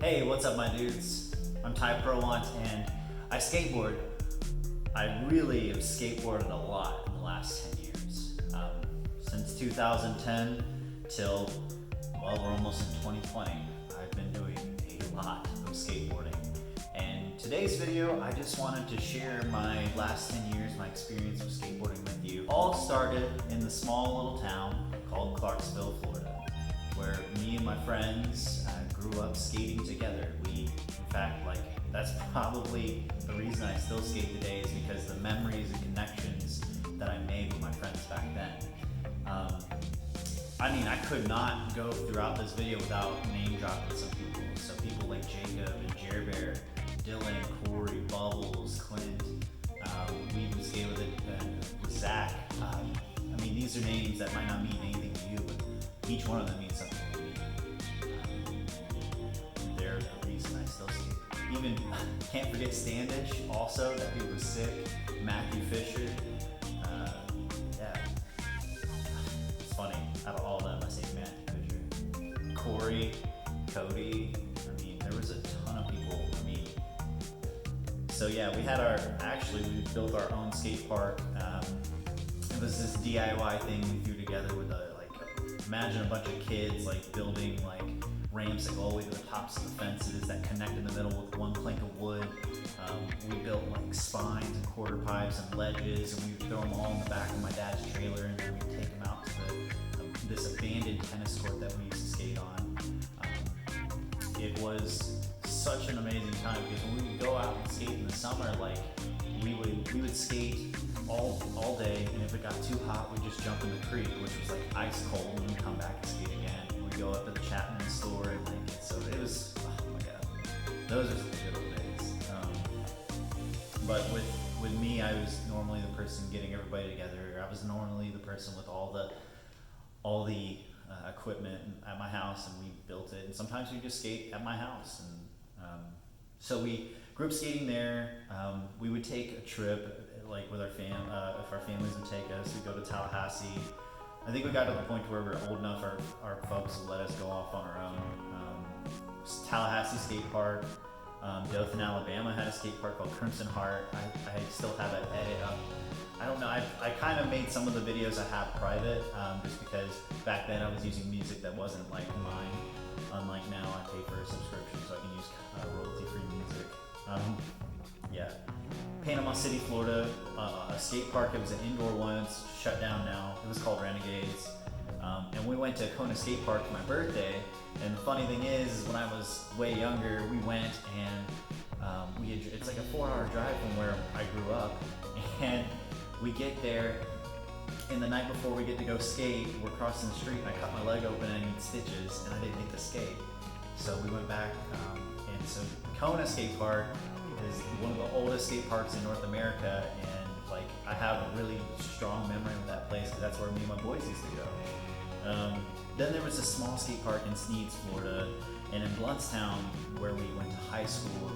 Hey, what's up my dudes? I'm Prowant and I skateboard. I really have skateboarded a lot in the last 10 years. Since 2010 till, well, we're almost in 2020. I've been doing a lot of skateboarding. And today's video, I just wanted to share my last 10 years, my experience with skateboarding with you. All started in the small little town called Clarksville, Florida, where me and my friends grew up skating together. In fact, that's probably the reason I still skate today, is because the memories and connections that I made with my friends back then. I could not go throughout this video without name dropping some people. So people like Jacob and Jerbear, Dylan, Corey, Bubbles, Clint. We even skated with Zach. These are names that might not mean anything to you, but each one of them means something to me. They're the reason I still skate. Even, can't forget Standish, also, that dude was sick. Matthew Fisher. It's funny, out of all of them, I say Matthew Fisher. Corey, Cody, there was a ton of people. So yeah, we built our own skate park. It was this DIY thing we threw together with imagine a bunch of kids building ramps that go all the way to the tops of the fences that connect in the middle with one plank of wood. We built spines and quarter pipes and ledges, and we would throw them all in the back of my dad's trailer, and then we'd take them out to this abandoned tennis court that we used to skate on. It was such an amazing time, because when we would go out and skate in the summer, we would skate all day, and if it got too hot, we'd just jump in the creek, which was ice cold, and we'd come back and skate again. We'd go up to the Chapman store and so it was, oh my god, those are some good old days. But with me, I was normally the person getting everybody together. I was normally the person with all the equipment at my house, and we built it. And sometimes we just skate at my house, and so we group skating there. We would take a trip, with our if our families would take us. We'd go to Tallahassee. I think we got to the point where we were old enough, our folks would let us go off on our own. Tallahassee Skate Park. Dothan, Alabama had a skate park called Crimson Heart. I still have that edit up. I don't know, I kind of made some of the videos I have private, just because back then I was using music that wasn't mine. Unlike now, I pay for a subscription so I can use royalty-free music. Yeah. Panama City, Florida, a skate park. It was an indoor one. It's shut down now. It was called Renegades. And we went to Kona Skate Park for my birthday. And the funny thing is when I was way younger, we went and it's like a 4-hour drive from where I grew up. And we get there, and the night before we get to go skate, we're crossing the street, and I cut my leg open and I need stitches, and I didn't get to skate. So we went back, and so Kona Skate Park is one of the oldest skate parks in North America, and I have a really strong memory of that place, because that's where me and my boys used to go. Then there was a small skate park in Sneads, Florida, and in Bluntstown, where we went to high school,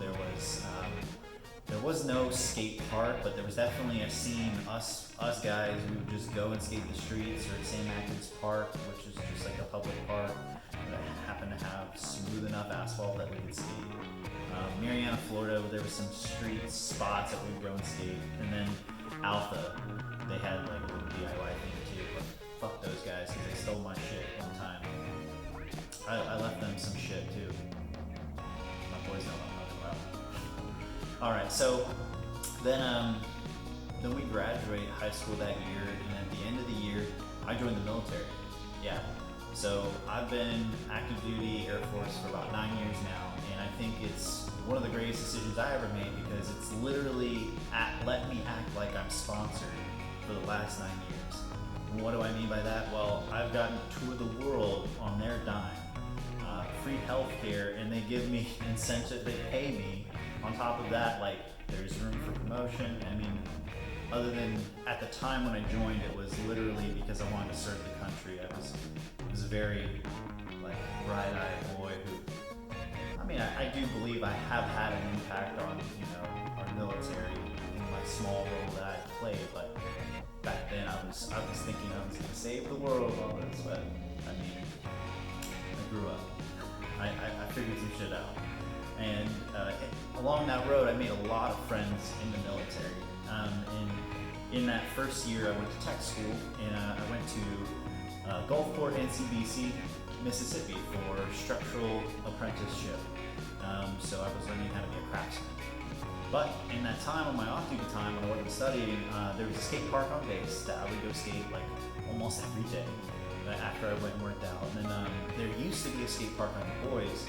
there was no skate park, but there was definitely a scene. Us guys, we would just go and skate the streets, or at St. Matthew's Park, which is just a public park that happened to have smooth enough asphalt that we could skate. Marianna, Florida, there was some street spots that we would go and skate. And then Alpha, they had a little DIY thing too, but fuck those guys, because they stole my shit one time. I left them some shit too. My boys know what I'm talking about. Alright, so then we graduate high school that year, and at the end of the year, I joined the military. Yeah. So I've been active duty Air Force for about 9 years now, and I think it's one of the greatest decisions I ever made, because it's literally let me act like I'm sponsored for the last 9 years. And what do I mean by that? Well, I've gotten to tour the world on their dime, free healthcare, and they give me incentive, they pay me. On top of that, there's room for promotion. Other than at the time when I joined, it was literally because I wanted to serve the country. I was a very bright-eyed boy who, I do believe I have had an impact on our military in my small role that I played. But back then I was thinking I was going to save the world all this, but I grew up. I figured some shit out. And along that road, I made a lot of friends in the military. And in that first year, I went to tech school, and I went to Gulfport, NCBC, Mississippi for structural apprenticeship. So I was learning how to be a craftsman. But in that time, on my off-duty time, when I wasn't studying, there was a skate park on base that I would go skate like almost every day after I went and worked out. And then there used to be a skate park on the boys.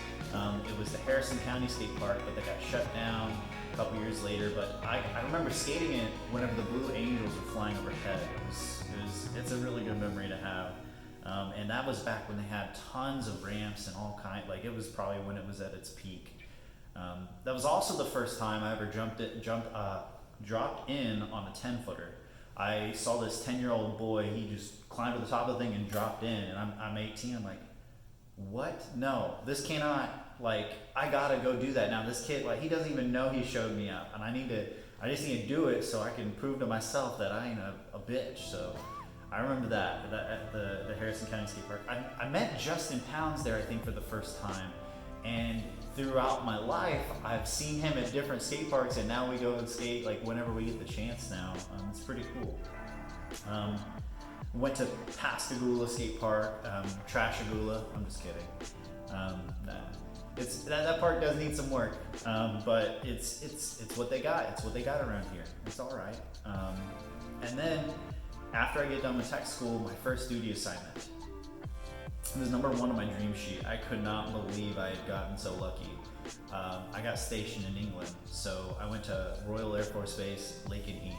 It was the Harrison County Skate Park, but that got shut down a couple years later. But I remember skating it whenever the Blue Angels were flying overhead. It's a really good memory to have. And that was back when they had tons of ramps and all kind. Like it was probably when it was at its peak. That was also the first time I ever dropped in on a 10-footer. I saw this 10-year-old boy. He just climbed to the top of the thing and dropped in. And I'm 18. I'm like, what? No, this cannot. Like, I gotta go do that now. This kid, like, he doesn't even know he showed me up, and I just need to do it so I can prove to myself that I ain't a bitch. So I remember that at the Harrison County Skate Park. I met Justin Pounds there, I think, for the first time. And throughout my life, I've seen him at different skate parks, and now we go and skate like whenever we get the chance now. It's pretty cool. Went to Pascagoula Skate Park, Trashagula. I'm just kidding. That park does need some work, but it's what they got. It's what they got around here. It's all right. And then after I get done with tech school, my first duty assignment. It was number 1 on my dream sheet. I could not believe I had gotten so lucky. I got stationed in England, so I went to Royal Air Force Base, Lakenheath.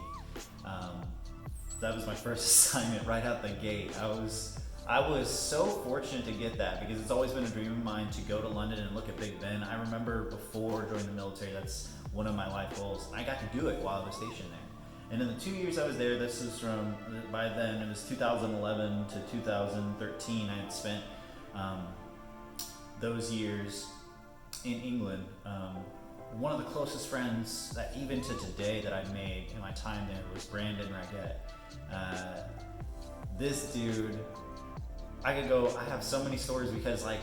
That was my first assignment right out the gate. I was so fortunate to get that because it's always been a dream of mine to go to London and look at Big Ben. I remember before joining the military, that's one of my life goals. I got to do it while I was stationed there. And in the 2 years I was there, this was by then, it was 2011 to 2013, I had spent those years in England. One of the closest friends that even to today that I made in my time there was Brandon Raggett. This dude, I have so many stories because like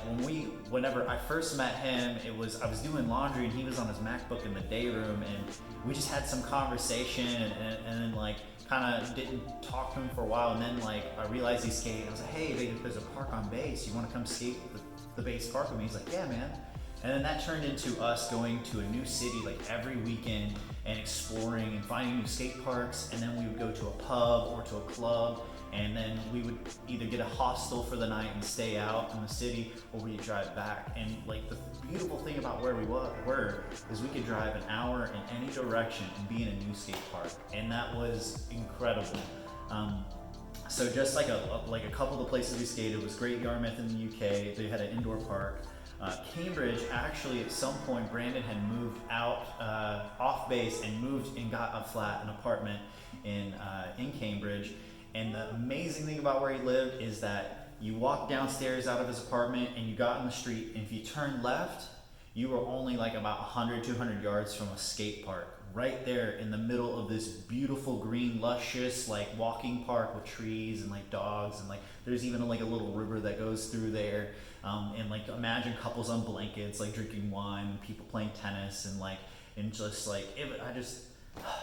whenever I first met him, I was doing laundry and he was on his MacBook in the day room, and we just had some conversation and then like kind of didn't talk to him for a while, and then like I realized he skated. I was like, hey, there's a park on base. You want to come skate the base park with me? He's like, yeah, man. And then that turned into us going to a new city like every weekend and exploring and finding new skate parks, and then we would go to a pub or to a club, and then we would either get a hostel for the night and stay out in the city, or we'd drive back. And like the beautiful thing about where we were is we could drive an hour in any direction and be in a new skate park, and that was incredible. So just like a couple of the places we skated was Great Yarmouth in the UK. They had an indoor park. Cambridge, actually, at some point, Brandon had moved out off base and moved and got an apartment in Cambridge. And the amazing thing about where he lived is that you walked downstairs out of his apartment and you got in the street, and if you turned left, you were only like about 100, 200 yards from a skate park, right there in the middle of this beautiful green, luscious, like walking park with trees and like dogs, and like there's even like a little river that goes through there. And like imagine couples on blankets, like drinking wine, and people playing tennis, and just like it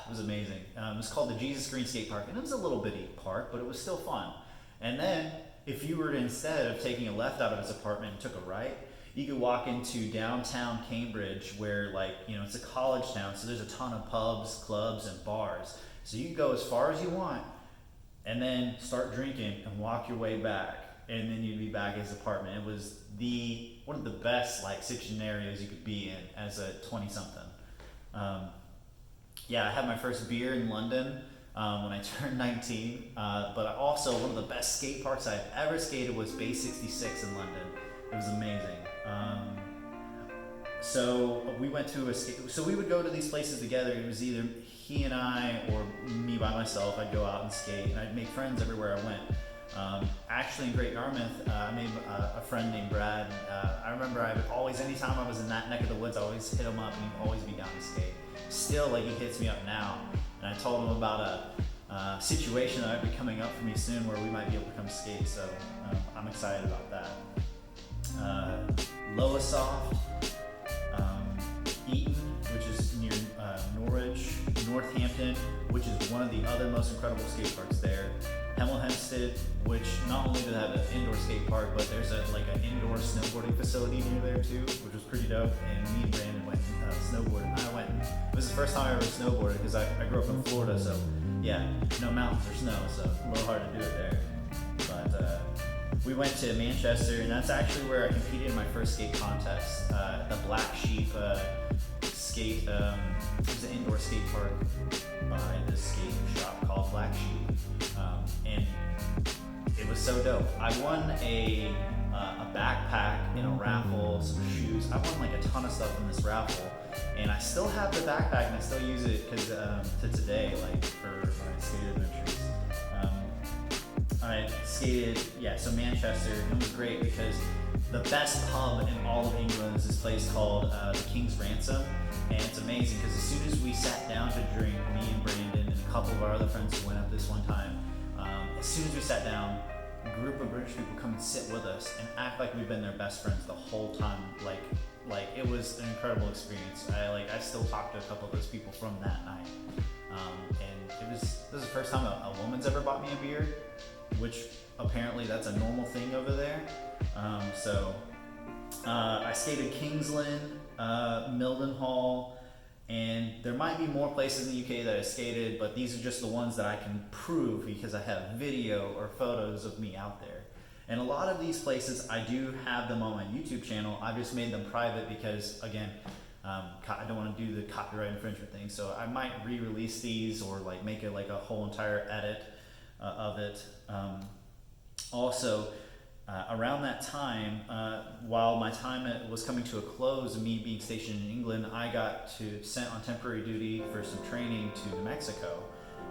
was amazing. It was called the Jesus Green Skate Park, and it was a little bitty park, but it was still fun. And then if you were to, instead of taking a left out of his apartment and took a right, you could walk into downtown Cambridge, where it's a college town, so there's a ton of pubs, clubs, and bars. So you can go as far as you want, and then start drinking and walk your way back, and then you'd be back at his apartment. It was one of the best scenarios you could be in as a 20-something. I had my first beer in London when I turned 19, but also one of the best skate parks I've ever skated was Bay 66 in London. It was amazing. So we went to so we would go to these places together. It was either he and I or me by myself. I'd go out and skate, and I'd make friends everywhere I went. Actually in Great Yarmouth, I made a friend named Brad. I remember anytime I was in that neck of the woods, I always hit him up, and he'd always be down to skate. Still, he hits me up now, and I told him about a situation that might be coming up for me soon where we might be able to come skate, so I'm excited about that. Lowesoft, of the other most incredible skate parks there. Hemel Hempstead, which not only do they have an indoor skate park, but there's like an indoor snowboarding facility near there too, which was pretty dope. And me and Brandon went snowboarding. It was the first time I ever snowboarded because I grew up in Florida, so yeah, no mountains or snow, so a little hard to do it there. But we went to Manchester, and that's actually where I competed in my first skate contest, the Black Sheep skate. It was an indoor skate park by this skate shop called Black Sheep, and it was so dope. I won a backpack in a raffle, some shoes. I won like a ton of stuff in this raffle, and I still have the backpack and I still use it because to today, like for my skate adventures. I skated, so Manchester, and it was great because the best pub in all of England is this place called the King's Ransom, and it's amazing because as soon as we sat down to drink, me and Brandon and a couple of our other friends who went up this one time, as soon as we sat down, a group of British people come and sit with us and act like we've been their best friends the whole time. Like it was an incredible experience. I still talk to a couple of those people from that night, and this is the first time a woman's ever bought me a beer, which apparently that's a normal thing over there. I skated Kingsland, Mildenhall, and there might be more places in the UK that I skated, but these are just the ones that I can prove because I have video or photos of me out there. And a lot of these places, I do have them on my YouTube channel. I've just made them private because, again, I don't want to do the copyright infringement thing, so I might re-release these or like make it like a whole entire edit of it. Around that time, while my time was coming to a close and me being stationed in England, I got sent on temporary duty for some training to New Mexico.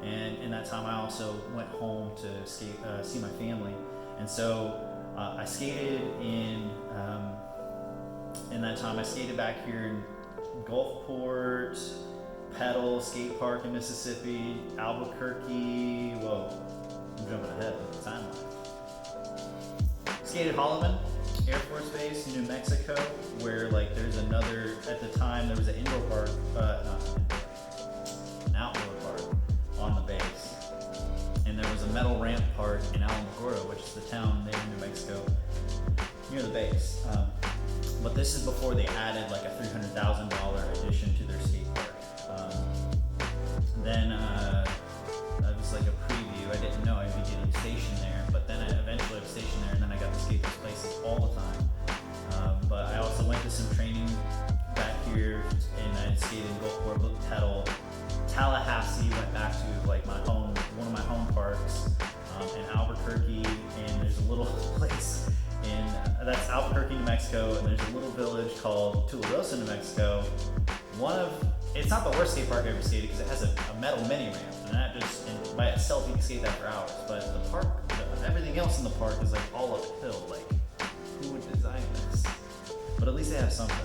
And in that time, I also went home to see my family. And so I skated in that time, I skated back here in Gulfport, Pedal Skate Park in Mississippi, Albuquerque, I'm jumping ahead with the timeline. Skated Holloman Air Force Base, New Mexico, where there's another, at the time there was an indoor park, an outdoor park on the base. And there was a metal ramp park in Alamogordo, which is the town there in New Mexico, near the base. But this is before they added like a $300,000 addition to their skate park. Then that was like a preview. I didn't know I'd be getting stationed there, but then I eventually was stationed there, and then I got to skate those places all the time. But I also went to some training back here, and I skated in Gulfport, Pedal, Tallahassee. Went back to like one of my home parks, in Albuquerque, and there's a little place that's Albuquerque, New Mexico, and there's a little village called Tularosa, New Mexico. It's not the worst skate park I ever skated because it has a metal mini ramp, and by itself you can skate that for hours. But the park, everything else in the park is like all uphill. Like, who would design this? But at least they have something.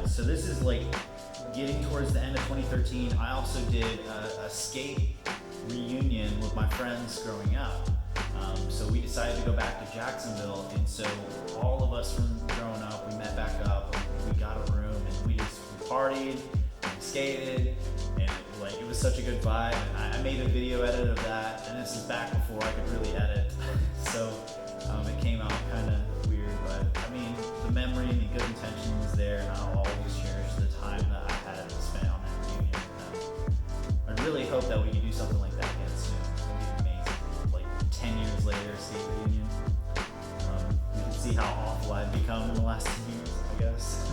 So this is like getting towards the end of 2013. I also did a skate reunion with my friends growing up. So we decided to go back to Jacksonville, and so all of us from growing up, we met back up, we got a room, and we partied, and skated, and it was such a good vibe. And I made a video edit of that, and this is back before I could really edit, so it came out kind of weird, but I mean, the memory and the good intention was there, and I'll always cherish the time that I had spent on that reunion. I really hope that we can do something like that again soon. It'd be amazing. 10 years later, skate reunion. You can see how awful I've become in the last 10 years, I guess.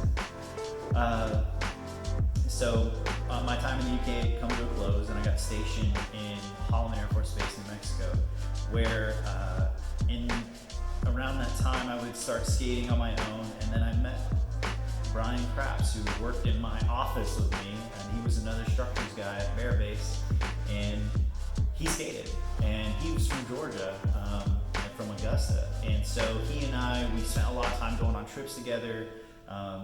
My time in the UK had come to a close, and I got stationed in Holloman Air Force Base, New Mexico, where around that time I would start skating on my own, and then I met Brian Craps, who worked in my office with me, and he was another structures guy at Bear Base, and he skated, and he was from Georgia, from Augusta, and so he and we spent a lot of time going on trips together.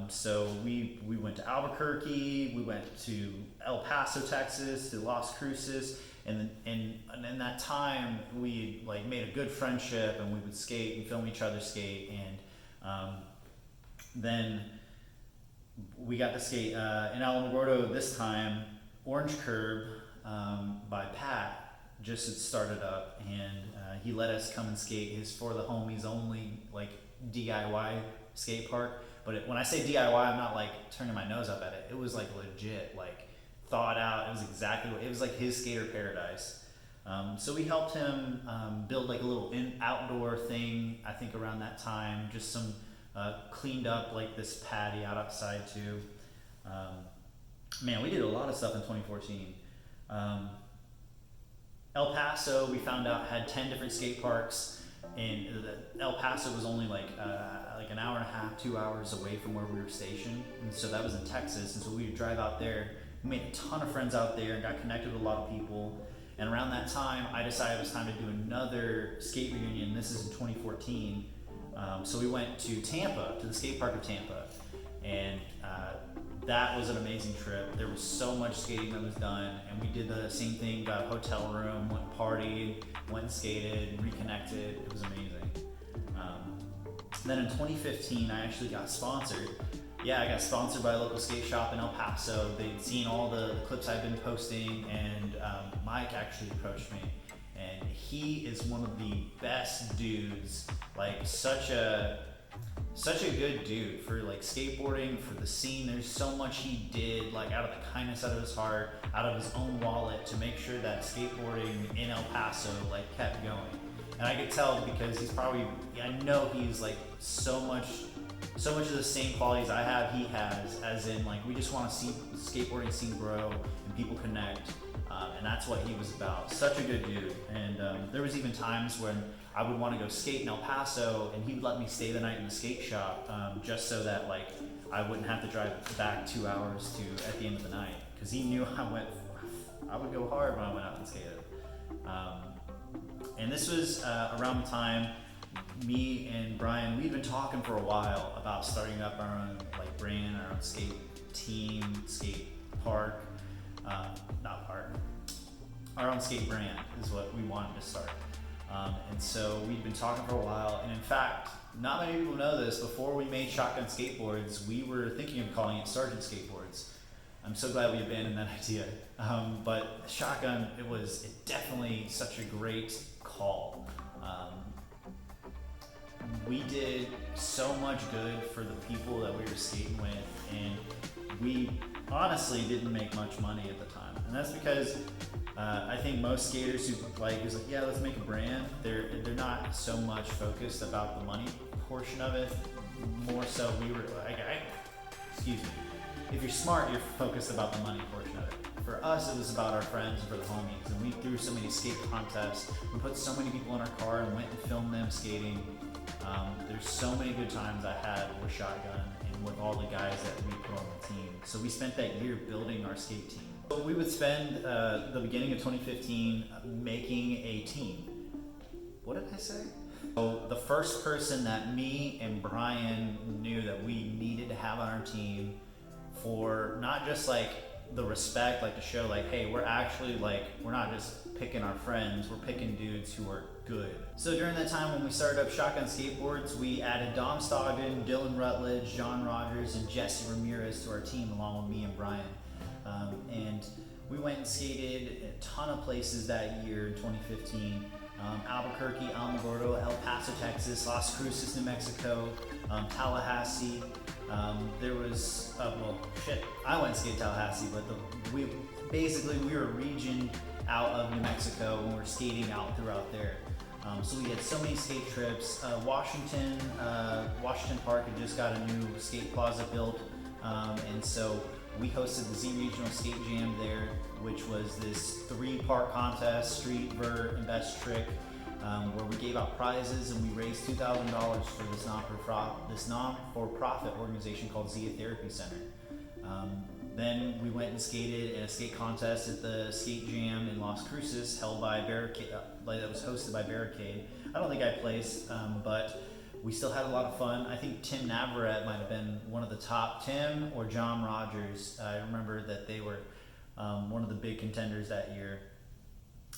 So we went to Albuquerque, we went to El Paso, Texas, to Las Cruces, and in that time we made a good friendship, and we would skate and film each other skate, and then we got to skate in Alamogordo this time. Orange Curb by Pat just had started up, and he let us come and skate his For the Homies only like DIY skate park. But when I say DIY, I'm not like turning my nose up at it. It was like legit, like thought out. It was exactly what it was, like his skater paradise. So we helped him build like a little outdoor thing. I think around that time, just some cleaned up like this patio outside too. Man, we did a lot of stuff in 2014. El Paso, we found out, had 10 different skate parks, and El Paso was only like an hour and a half, 2 hours away from where we were stationed, and so that was in Texas. And so we would drive out there. We made a ton of friends out there and got connected with a lot of people. And around that time, I decided it was time to do another skate reunion. This is in 2014. So we went to Tampa, to the skate park of Tampa, and that was an amazing trip. There was so much skating that was done, and we did the same thing, got a hotel room, went partied, went and skated, reconnected. It was amazing. Then in 2015, I actually got sponsored. Yeah, I got sponsored by a local skate shop in El Paso. They'd seen all the clips I've been posting, and Mike actually approached me. And he is one of the best dudes, like such a good dude for like skateboarding, for the scene. There's so much he did, like out of the kindness out of his heart, out of his own wallet, to make sure that skateboarding in El Paso like kept going. And I could tell because I know he's like so much of the same qualities I have, he has, as in like we just want to see the skateboarding scene grow and people connect, and that's what he was about. Such a good dude. And there was even times when I would want to go skate in El Paso, and he would let me stay the night in the skate shop, just so that like I wouldn't have to drive back 2 hours at the end of the night, because he knew I would go hard when I went out and skated. And this was around the time me and Brian, we'd been talking for a while about starting up our own like brand, our own skate team, skate park, our own skate brand is what we wanted to start. And so we'd been talking for a while, and in fact, not many people know this, before we made Shotgun Skateboards, we were thinking of calling it Sergeant Skateboards. I'm so glad we abandoned that idea. But Shotgun, it definitely such a great call. We did so much good for the people that we were skating with, and we honestly didn't make much money at the time. And that's because I think most skaters who is like, yeah, let's make a brand, they're not so much focused about the money portion of it. More so, we were like, excuse me. If you're smart, you're focused about the money portion of it. For us, it was about our friends and for the homies, and we threw so many skate contests. We put so many people in our car and went and filmed them skating. There's so many good times I had with Shotgun and with all the guys that we put on the team. So we spent that year building our skate team. So we would spend the beginning of 2015 making a team. What did I say? So the first person that me and Brian knew that we needed to have on our team, for not just like the respect, like to show like, hey, we're actually like, we're not just picking our friends, we're picking dudes who are good. So during that time when we started up Shotgun Skateboards, we added Dom Stogden, Dylan Rutledge, John Rogers, and Jesse Ramirez to our team, along with me and Brian. And we went and skated a ton of places that year in 2015. Albuquerque, Alamogordo, El Paso, Texas, Las Cruces, New Mexico, Tallahassee. There was, I went and skated Tallahassee, but we were a region out of New Mexico, and we were skating out throughout there. So we had so many skate trips. Washington Park had just got a new skate plaza built, and so we hosted the Z Regional Skate Jam there, which was this 3-part contest, street, vert, and best trick, where we gave out prizes, and we raised $2,000 for this non-for-profit organization called Zia Therapy Center. Then we went and skated in a skate contest at the Skate Jam in Las Cruces, held by Barricade, that was hosted by Barricade. I don't think I placed, but we still had a lot of fun. I think Tim Navarrete might have been one of the top, Tim or John Rogers. I remember that they were one of the big contenders that year.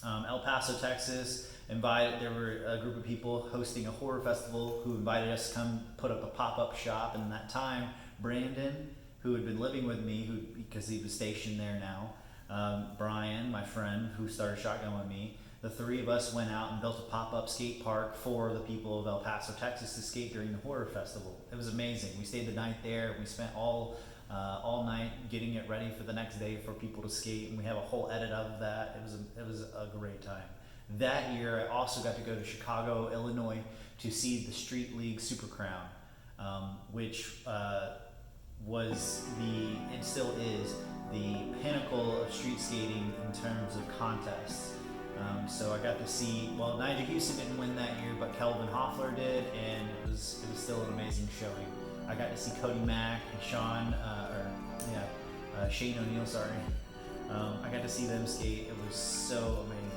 El Paso, Texas, there were a group of people hosting a horror festival who invited us to come put up a pop-up shop. And at that time, Brandon, who had been living with me, because he was stationed there now, Brian, my friend who started Shotgun with me, the three of us went out and built a pop-up skate park for the people of El Paso, Texas to skate during the Horror Festival. It was amazing. We stayed the night there. We spent all night getting it ready for the next day for people to skate, and we have a whole edit of that. It was a great time. That year, I also got to go to Chicago, Illinois, to see the Street League Super Crown, which was and still is, the pinnacle of street skating in terms of contests. So I got to see, well, Nigel Houston didn't win that year, but Kelvin Hoffler did, and it was still an amazing showing. I got to see Cody Mack and Shane O'Neill, sorry. I got to see them skate. It was so amazing.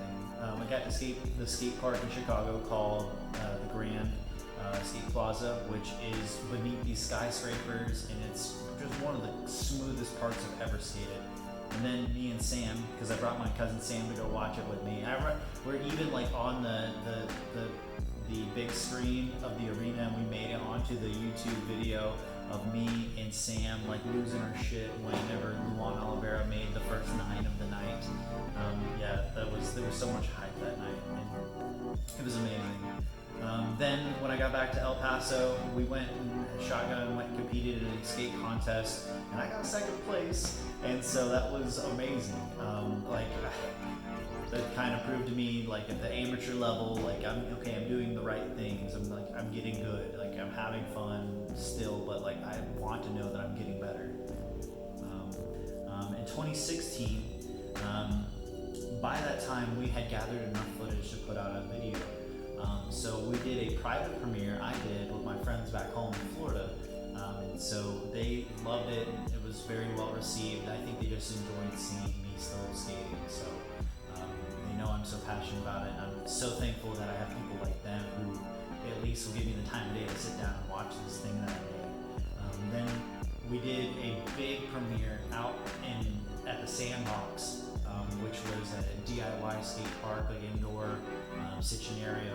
I got to skate the skate park in Chicago called the Grand Skate Plaza, which is beneath these skyscrapers, and it's just one of the smoothest parts I've ever skated. And then me and Sam, because I brought my cousin Sam to go watch it with me. We're even like on the big screen of the arena, and we made it onto the YouTube video of me and Sam like losing our shit whenever Luan Oliveira made the first 9 of the night. There was so much hype that night, and it was amazing. Then when I got back to El Paso, we went and Shotgun went and competed in a skate contest, and I got second place, and so that was amazing. That kind of proved to me, like at the amateur level, like I'm doing the right things. I'm getting good. Like I'm having fun still, but like I want to know that I'm getting better. In 2016, by that time we had gathered enough footage to put out a video. So we did a private premiere I did with my friends back home in Florida. So they loved it. It was very well received. I think they just enjoyed seeing me still skating. So they know I'm so passionate about it. And I'm so thankful that I have people like them who at least will give me the time of day to sit down and watch this thing that I made. Then we did a big premiere out at the Sandbox, which was at a DIY skate park, like indoor scenario,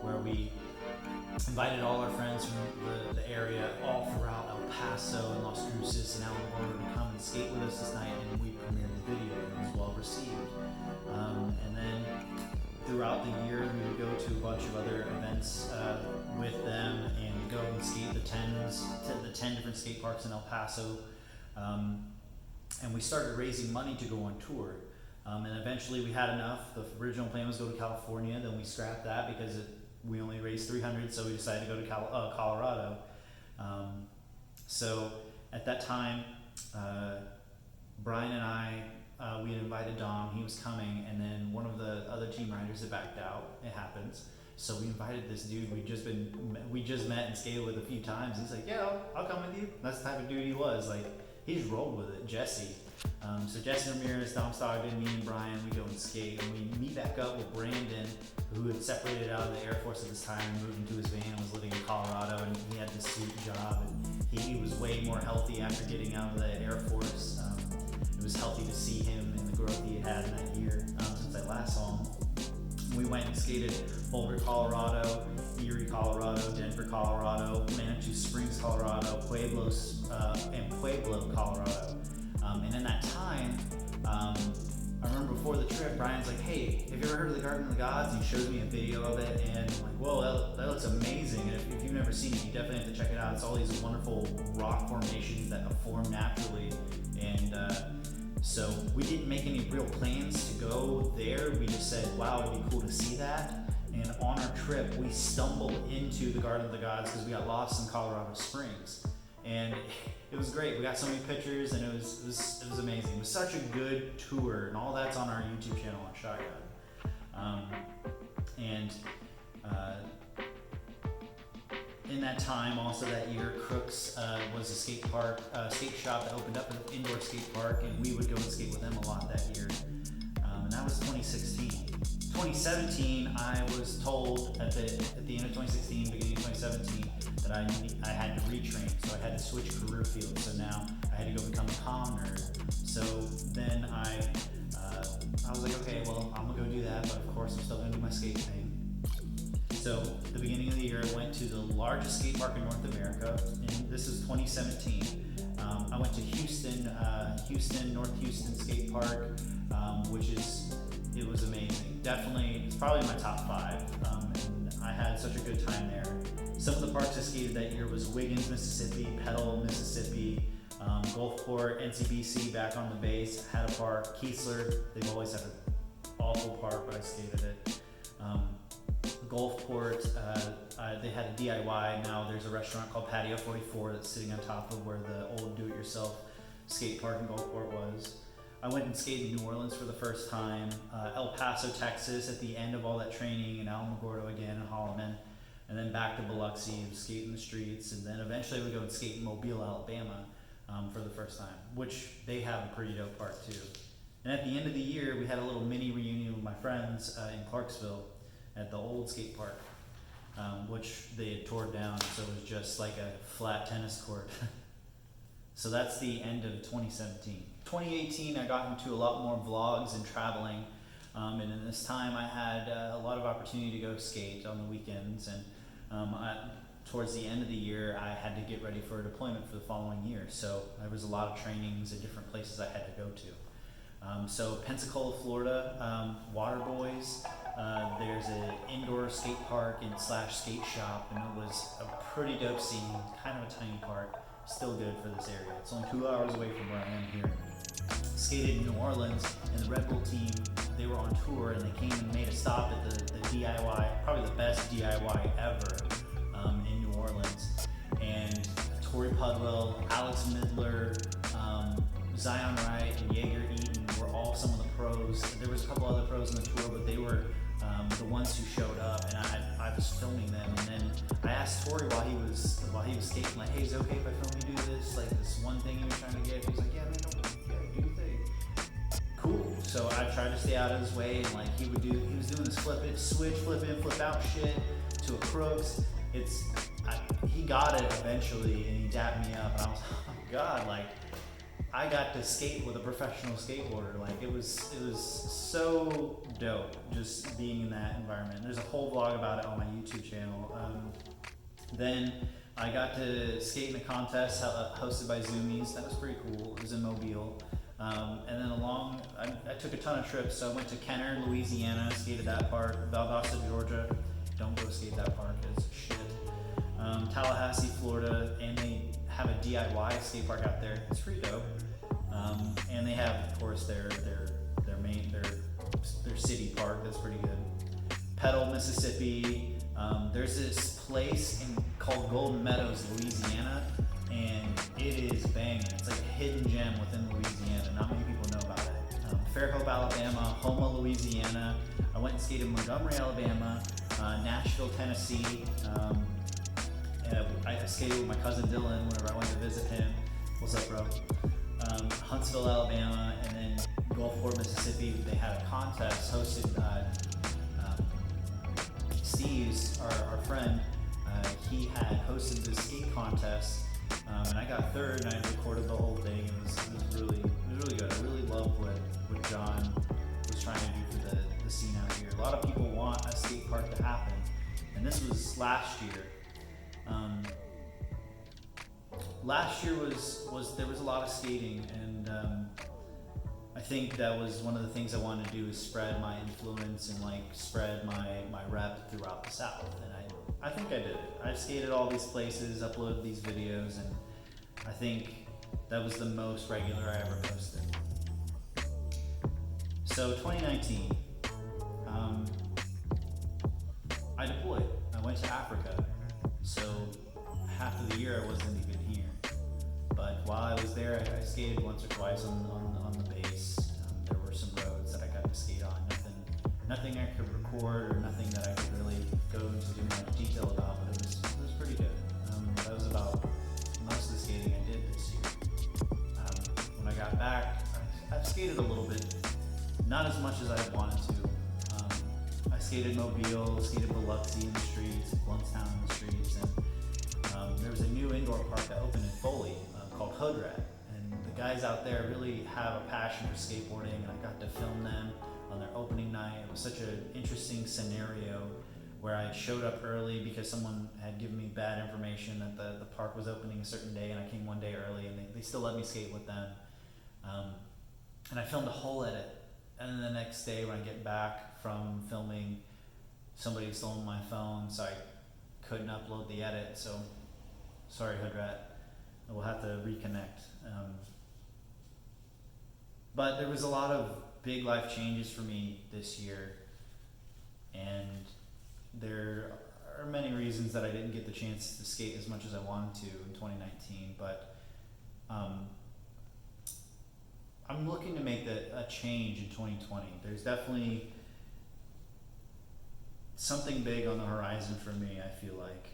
where we invited all our friends from the area all throughout El Paso and Las Cruces and Alabama to come and skate with us this night, and we premiered the video, and it was well received. And then throughout the year, we would go to a bunch of other events with them and go and skate the 10 different skate parks in El Paso. And we started raising money to go on tour. And eventually we had enough. The original plan was to go to California, then we scrapped that because we only raised $300, so we decided to go to Colorado. So at that time, Brian and I, we had invited Dom, he was coming, and then one of the other team riders had backed out. It happens. So we invited this dude we just met and skated with a few times. He's like, yeah, I'll come with you. That's the type of dude he was. Like, he just rolled with it, Jesse. So Jesse Ramirez, Dom Stockton, me and Brian, we go and skate, and we meet back up with Brandon, who had separated out of the Air Force at this time and moved into his van, was living in Colorado, and he had this sweet job, and he was way more healthy after getting out of the Air Force. It was healthy to see him and the growth he had in that year since I last saw him. We went and skated Boulder, Colorado, Erie, Colorado, Denver, Colorado, Manitou Springs, Colorado, Pueblo, Colorado. And in that time, I remember before the trip, Brian's like, hey, have you ever heard of the Garden of the Gods? And he showed me a video of it, and I'm like, whoa, that looks amazing. And if you've never seen it, you definitely have to check it out. It's all these wonderful rock formations that have formed naturally. And so we didn't make any real plans to go there. We just said, wow, it'd be cool to see that. And on our trip, we stumbled into the Garden of the Gods because we got lost in Colorado Springs. And it was great. We got so many pictures, and it was amazing. It was such a good tour, and all that's on our YouTube channel on Shotgun. In that time, also that year, Crooks was a skate shop that opened up an indoor skate park, and we would go and skate with them a lot that year. And that was 2016. 2017, I was told at the end of 2016, beginning of 2017, that I had to retrain, so I had to switch career fields. So now I had to go become a comm nerd. So then I was like, okay, well, I'm gonna go do that, but of course I'm still gonna do my skate thing. So the beginning of the year, I went to the largest skate park in North America, and this is 2017. I went to Houston, North Houston Skate Park, it was amazing. Definitely, it's probably my top 5. And I had such a good time there. Some of the parks I skated that year was Wiggins, Mississippi, Petal, Mississippi, Gulfport, NCBC back on the base, had a park, Keesler, they've always had an awful park, but I skated it. Gulfport, they had a DIY, now there's a restaurant called Patio 44 that's sitting on top of where the old do-it-yourself skate park in Gulfport was. I went and skated New Orleans for the first time, El Paso, Texas at the end of all that training, and Alamogordo again in Holloman, and then back to Biloxi and skate in the streets, and then eventually I would go and skate in Mobile, Alabama for the first time, which they have a pretty dope park too. And at the end of the year, we had a little mini reunion with my friends in Clarksville at the old skate park, which they had torn down, so it was just like a flat tennis court. So that's the end of 2017. 2018, I got into a lot more vlogs and traveling, and in this time I had a lot of opportunity to go skate on the weekends, and towards the end of the year I had to get ready for a deployment for the following year, so there was a lot of trainings and different places I had to go to. So Pensacola, Florida, Waterboys, there's an indoor skate park and / skate shop, and it was a pretty dope scene, kind of a tiny park, still good for this area. It's only 2 hours away from where I am here. Skated in New Orleans, and the Red Bull team, they were on tour, and they came and made a stop at the DIY, probably the best DIY ever in New Orleans. And Tori Pudwell, Alex Midler, Zion Wright, and Jaeger Eaton were all some of the pros. There was a couple other pros on the tour, but they were the ones who showed up, and I was filming them. And then I asked Tori while he was skating, like, "Hey, is it okay if I film you do this? Like this one thing he was trying to get." He was like, "Yeah, man, do your thing." Cool. So I tried to stay out of his way, and like he was doing this flip in, flip out shit to a crooks. He got it eventually, and he dapped me up, and I was, oh my god, like I got to skate with a professional skateboarder. Like it was so dope just being in that environment. There's a whole vlog about it on my YouTube channel. Then I got to skate in a contest hosted by Zoomies. That was pretty cool. It was in Mobile. And then I took a ton of trips. So I went to Kenner, Louisiana, skated that park. Valdosta, Georgia. Don't go skate that park, it's shit. Tallahassee, Florida, and they have a DIY skate park out there. It's pretty dope. And they have, of course, their city park that's pretty good. Petal, Mississippi. There's this place called Golden Meadows, Louisiana, and it is banging. It's like a hidden gem within Louisiana. Not many people know about it. Fairhope, Alabama, Houma, Louisiana. I went and skated in Montgomery, Alabama, Nashville, Tennessee. I skated with my cousin Dylan whenever I went to visit him. What's up, bro? Huntsville, Alabama, and then Gulfport, Mississippi. They had a contest hosted. Steve's, our friend, he had hosted this skate contest, and I got third, and I recorded the whole thing. It was really good. I really loved what John was trying to do for the scene out here. A lot of people want a skate park to happen, and this was last year. Last year there was a lot of skating, and I think that was one of the things I wanted to do, is spread my influence and like spread my rep throughout the South, and I think I did it. I skated all these places, uploaded these videos, and I think that was the most regular I ever posted. So 2019, I deployed. I went to Africa, so half of the year I wasn't even here. But while I was there, I skated once or twice on the base. There were some roads that I got to skate on. Nothing I could record, or nothing that I could really go into too much detail about, but it was pretty good. That was about most of the skating I did this year. When I got back, I've skated a little bit, not as much as I wanted to. I skated Mobile, skated Biloxi in the streets, Bluntstown in the streets, and there was a new indoor park that opened in Foley called Hood Rat, and the guys out there really have a passion for skateboarding, and I got to film them on their opening night. It was such an interesting scenario where I showed up early because someone had given me bad information that the park was opening a certain day, and I came one day early, and they still let me skate with them. And I filmed a whole edit, and then the next day when I get back from filming, somebody stole my phone, so I couldn't upload the edit. So sorry, Hoodrat, we'll have to reconnect. But there was a lot of big life changes for me this year, and there are many reasons that I didn't get the chance to skate as much as I wanted to in 2019, but I'm looking to make a change in 2020. There's definitely something big on the horizon for me, I feel like.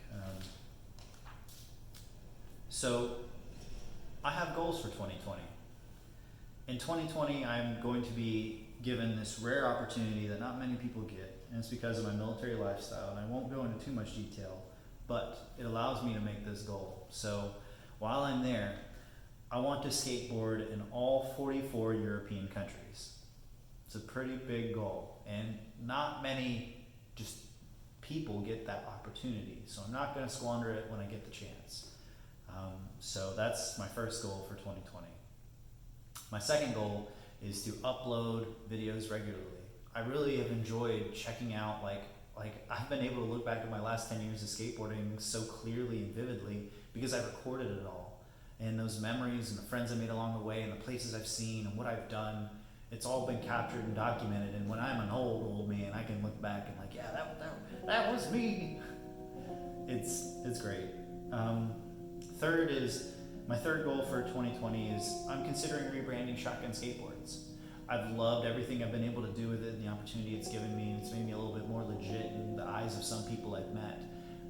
So I have goals for 2020. In 2020, I'm going to be given this rare opportunity that not many people get, and it's because of my military lifestyle, and I won't go into too much detail, but it allows me to make this goal. So while I'm there, I want to skateboard in all 44 European countries. It's a pretty big goal, and not many just people get that opportunity, so I'm not going to squander it when I get the chance. So that's my first goal for 2020. My second goal is to upload videos regularly. I really have enjoyed checking out, like I've been able to look back at my last 10 years of skateboarding so clearly and vividly because I recorded it all. And those memories and the friends I made along the way and the places I've seen and what I've done, it's all been captured and documented. And when I'm an old man, I can look back and like, yeah, that was me. It's great. My third goal for 2020 is I'm considering rebranding Shotgun Skateboards. I've loved everything I've been able to do with it and the opportunity it's given me. It's made me a little bit more legit in the eyes of some people I've met.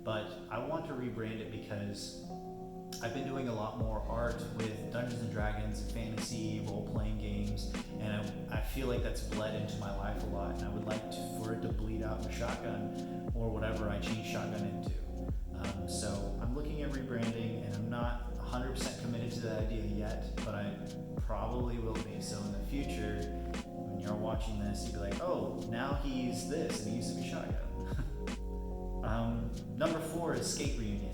But I want to rebrand it because I've been doing a lot more art with Dungeons and Dragons, fantasy, role-playing games, and I feel like that's bled into my life a lot, and I would like for it to bleed out into Shotgun or whatever I change Shotgun into. So I'm looking at rebranding, and I'm not 100% committed to that idea yet, but I probably will be. So in the future, when you're watching this, you'll be like, oh, now he's this, and he used to be Shotgun. Number 4 is skate reunion.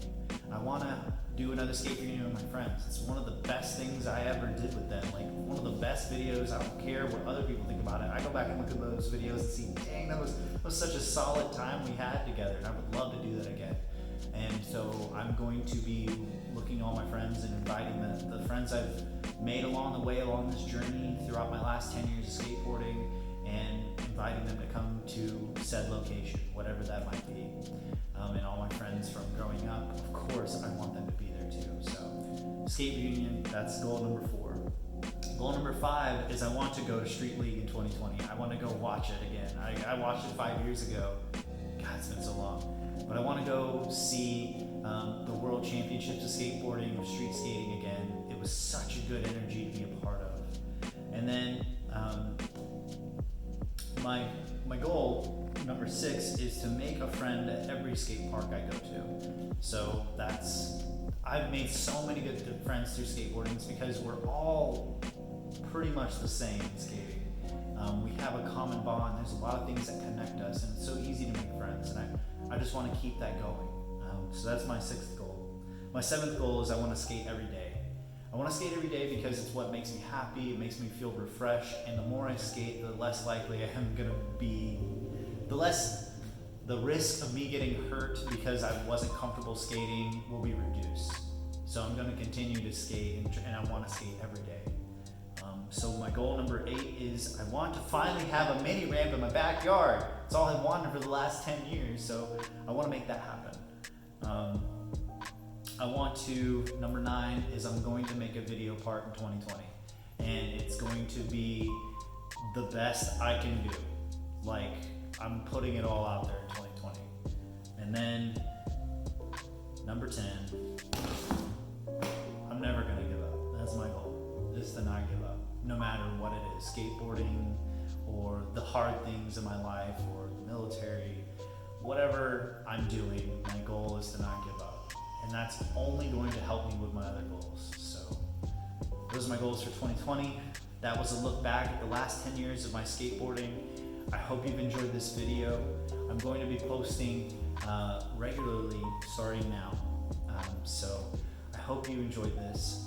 I want to do another skate reunion with my friends. It's one of the best things I ever did with them. Like one of the best videos. I don't care what other people think about it. I go back and look at those videos and see, dang, that was such a solid time we had together, and I would love to do that again. And so I'm going to be looking at all my friends and inviting the friends I've made along the way, along this journey throughout my last 10 years of skateboarding, and inviting them to come to said location, whatever that might be. And all my friends from growing up, of course, I want them to be there too. So skate reunion, that's goal number 4. Goal number 5 is I want to go to Street League in 2020. I want to go watch it again. I watched it 5 years ago. God, it's been so long. But I want to go see the World Championships of Skateboarding or street skating again. It was such a good energy to be a part of. And then my goal, number 6, is to make a friend at every skate park I go to. So I've made so many good friends through skateboarding. It's because we're all pretty much the same in skating. We have a common bond. There's a lot of things that connect us, and it's so easy to make friends. And I just want to keep that going. So that's my 6th goal. My 7th goal is I want to skate every day. I want to skate every day because it's what makes me happy. It makes me feel refreshed. And the more I skate, the less likely I am going to be, the risk of me getting hurt because I wasn't comfortable skating will be reduced. So I'm going to continue to skate, and I want to skate every day. So my goal number 8 is I want to finally have a mini ramp in my backyard. It's all I've wanted for the last 10 years, so I want to make that happen. Number 9 is I'm going to make a video part in 2020, and it's going to be the best I can do. Like, I'm putting it all out there in 2020. And then number 10, I'm never going to give up. That's my goal, is to not give up, no matter what it is, skateboarding or the hard things in my life or the military, whatever I'm doing, my goal is to not give up. And that's only going to help me with my other goals. So those are my goals for 2020. That was a look back at the last 10 years of my skateboarding. I hope you've enjoyed this video. I'm going to be posting regularly starting now. So I hope you enjoyed this.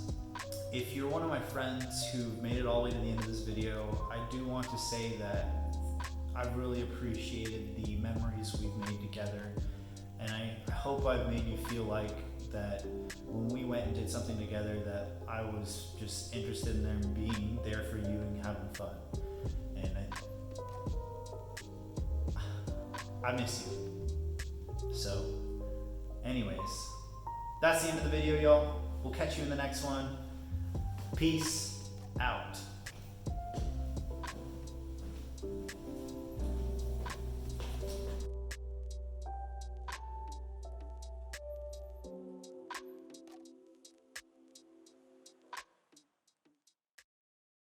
If you're one of my friends who made it all the way to the end of this video, I do want to say that I've really appreciated the memories we've made together, and I hope I've made you feel like that when we went and did something together that I was just interested in them being there for you and having fun. And I miss you. So anyways, that's the end of the video, y'all. We'll catch you in the next one. Peace.